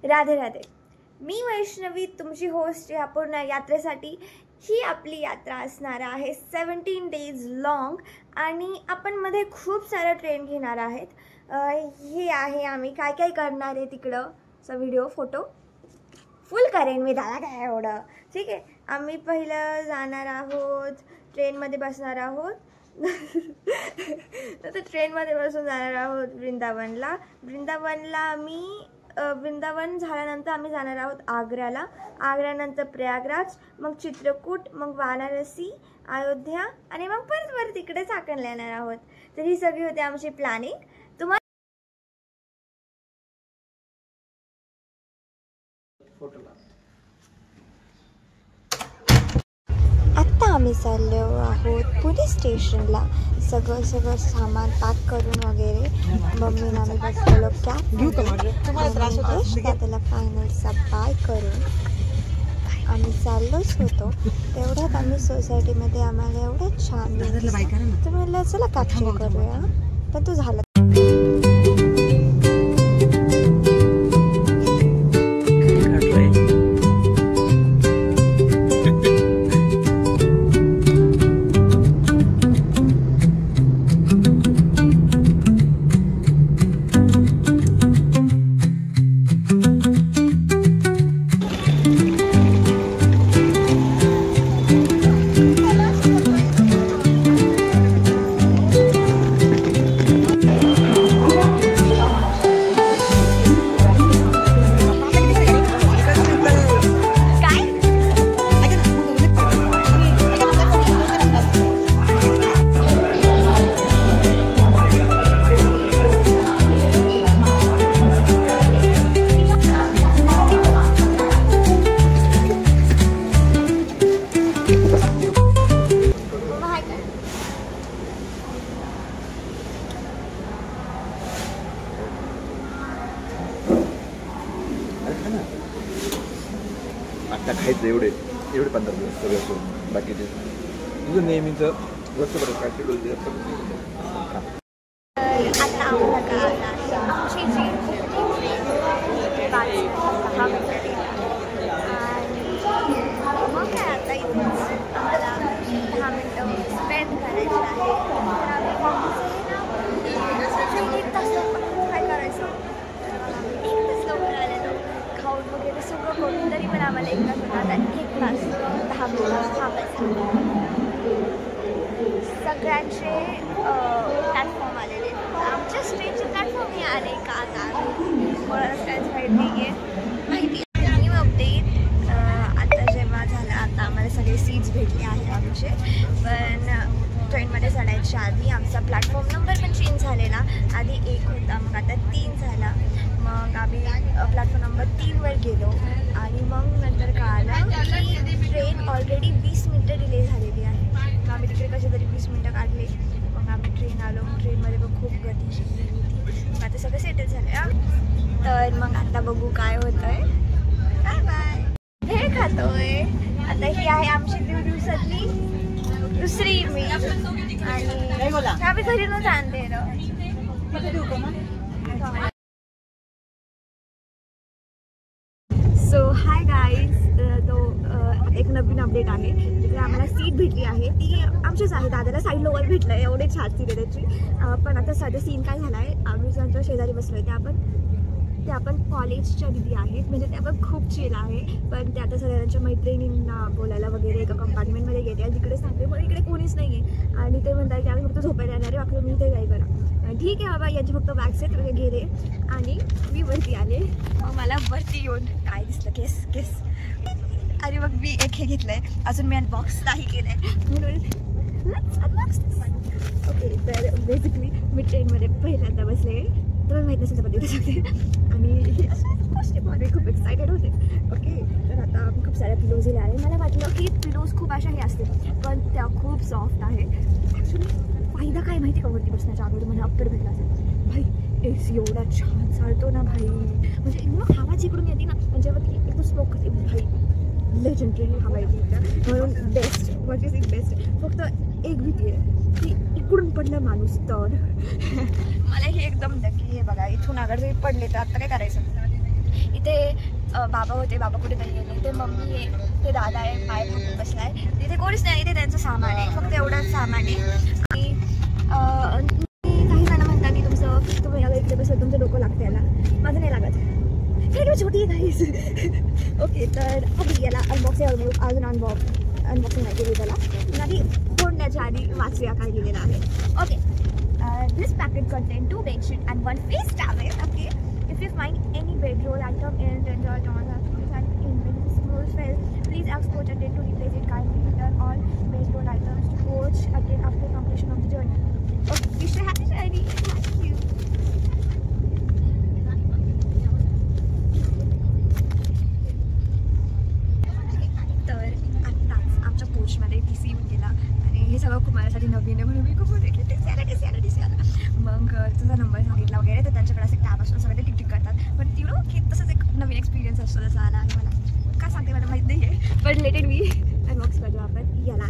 राधे राधे. मी वैष्णवी, तुमची होस्ट या पूर्ण यात्रेसाठी. ही आपली यात्रा असणार आहे 17 डेज लॉंग आणि आपण मध्ये खूप सारा ट्रेन घेणार आहेत. हे आहे आम्ही काय काय करणार आहे तिकडं चा व्हिडिओ फोटो फुल करेन मी, त्याला काय एवढं. ठीक आहे, आम्ही पहिलं जाणार आहोत, ट्रेनमध्ये बसणार आहोत. तर ट्रेनमध्ये बसून जाणार आहोत वृंदावनला. वृंदावन झाल्यानंतर आम्ही जाणार आहोत आग्र्याला. आग्र्यानंतर प्रयागराज, मग चित्रकूट, मग वाराणसी, अयोध्या आणि मग परत तिकडे चाकणला येणार आहोत. तर ही सगळी होती आमची प्लॅनिंग. तुम्हाला आत्ता आम्ही चाललो आहोत पुणे स्टेशनला. सगळं सामान पॅक करून वगैरे मम्मीने आम्ही बसलेलो त्याला फायनलचा बाय करून आम्ही चाललोच होतो. तेवढ्यात आम्ही सोसायटीमध्ये आम्हाला एवढं छान तर म्हणलं चला कॅप्चर करूया, पण तो झाला. आता खायचं एवढे 15 दिवस सगळं सोडून बाकीचे तुझं नेहमीचं वस्तू बरं काय शेड्यूल ते आता आमची जी मग काय आता इथेच आम्हाला 10 मिनटं स्पेंड करायची आहे. काय करायचं, 1 तास लवकर आलेलो, खाऊन वगैरे सगळं करून तरी पण आम्हाला 1 तास होता. आता 1 तास 10 मिनिटं थांबायचं. सगळ्यांचे प्लॅटफॉर्म आलेले, आमच्या स्ट्रेनचे प्लॅटफॉर्मही आले का कोणाला स्टँड माहीत नाही आहे. माहिती न्यू अपडेट आता जेव्हा झालं, आता आम्हाला सगळे सीट्स भेटले आहेत आमचे. पण ट्रेनमध्ये चढायच्या आधी आमचा प्लॅटफॉर्म नंबर पण चेंज झालेला. आधी 1 होता, मग आता 3 झाला. मग आम्ही प्लॅटफॉर्म नंबर 3वर गेलो आणि मग नंतर कळालं की ट्रेन ऑलरेडी 20 मिनटं डिले झालेली आहे. मग आम्ही तिकडे कसे तरी 20 मिनटं काढले. मग आम्ही ट्रेन आलो. ट्रेनमध्ये पण खूप गर्दी शिकली होती. मग आता सगळं सेटल झालं. तर मग आता बघू काय होतं आहे. Bye bye. भेळ खातोय. आता ही आहे आमची 2 दिवसातली दुसरी मील आणि आम्ही घरी न आणते. सो हाय गाईज, एक नवीन अपडेट आहे. तिकडे आम्हाला सीट भेटली आहे, ती आमचीच आहे. दादाला साईड लोवर भेटलं आहे, एवढे छान सीट आहे त्याची. पण आता सध्या सीन काय झाला आहे, आम्ही ज्यांच्या शेजारी बसलो आहे ते आपण कॉलेजच्या दिदी आहेत, म्हणजे त्या पण खूप चिल आहे. पण ते आता सगळ्यांच्या मैत्रिणींना बोलायला वगैरे एका कंपार्टमेंटमध्ये गेले आणि तिकडे सांगते पण इकडे कोणीच नाही आहे. आणि ते म्हणतात की आम्ही फक्त झोपायला येणार आहे, बाकी मी ते काय करा. ठीक आहे बाबा, यांचे फक्त बॅक सेट वगैरे गेले आणि मी वरती आले. मग मला वरती येऊन काय दिसलं, केस आणि मग मी एक हे घेतलं आहे. अजून मी अनबॉक्स नाही केलं आहे म्हणून ओके. तर बेसिकली मी ट्रेनमध्ये पहिल्यांदा बसले, तर माहीत नसेल तर बघू शकते. आणि अशा गोष्टीमध्ये खूप एक्सायटेड होते. ओके, तर आता खूप साऱ्या पिलोज दिल्या आहे. मला वाटलं की पिलोज खूप अशा हे असतील, पण त्या खूप सॉफ्ट आहे. ॲक्च्युली फायदा काय माहिती का, वरती बसण्याच्या अगोदर मला अप्पर भेटला असेल. भाई एसी एवढा छान चालतो ना भाई, म्हणजे एवढं हवा जिकडून येते ना, म्हणजे एकदम स्मोक करते भाई. लेजंडरी हवा येते म्हणून best. What is it best. फक्त एक भीती आहे की इकडून पडलं माणूस तर मला हे एकदम नक्की. हे बघा, इथून अगर जरी पडले तर आता काय करायचं. इथे बाबा होते, बाबा कुठे तरी गेले. इथे मम्मी आहे, ते दादा आहे, पाय भाकून बसलाय. इथे कोणीच नाही, इथे त्यांचं सामान आहे, फक्त एवढंच सामान आहे. आणि काही जण म्हणतात की तुम्ही याला इकडे बसलं तुमचं डोकं लागतं याला. माझं नाही लागत, हे छोटी आहे गाईस. ओके, तर आधी याला अनबॉक्सिंग अजून अनबॉक्सिंग नाही केली त्याला. आधी फोडण्याच्या आधी वाचूया काय लिहिलेलं आहे. Okay, this packet contains 2 bedsheets and 1 face towel. Okay, if you find any bedroll item in the and in small spell, please ask coach attend to replace it. Kindly return all bedroll items to coach again after completion of the journey. Okay, wish you happy journey. Thank you. तर आत्ताच आमच्या कोचमध्ये TC येऊन गेला आणि हे सगळं खूप माझ्यासाठी नवीन आहे म्हणून मी खूप बोलले TC आला. मग तुझा नंबर सांगितला वगैरे, तर त्यांच्याकडे असं टॅब असतो, सगळे ते टिक करतात. पण ती की तसंच एक नवीन एक्सपिरियन्स असतो जसा आला. आणि मला काय सांगते मला माहीत नाही आहे, पण रिलेटेड मी अनबॉक्स करतो आपण याला.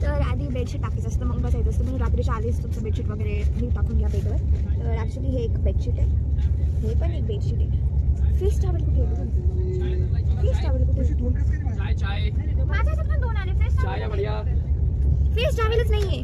तर आधी बेडशीट टाकायचं असतं, मग बसायचं असतं. म्हणजे रात्रीच्या आधीच तुमचं बेडशीट वगैरे हे टाकून घ्या बेडवर. तर ॲक्च्युली हे एक बेडशीट आहे, हे पण एक बेडशीट आहे. फेस टॉवेल कुठे आहे? फेस टॉवेल कुठे आहे? माझ्या पण 2 आले. फेस टॉवेलच नाही आहे.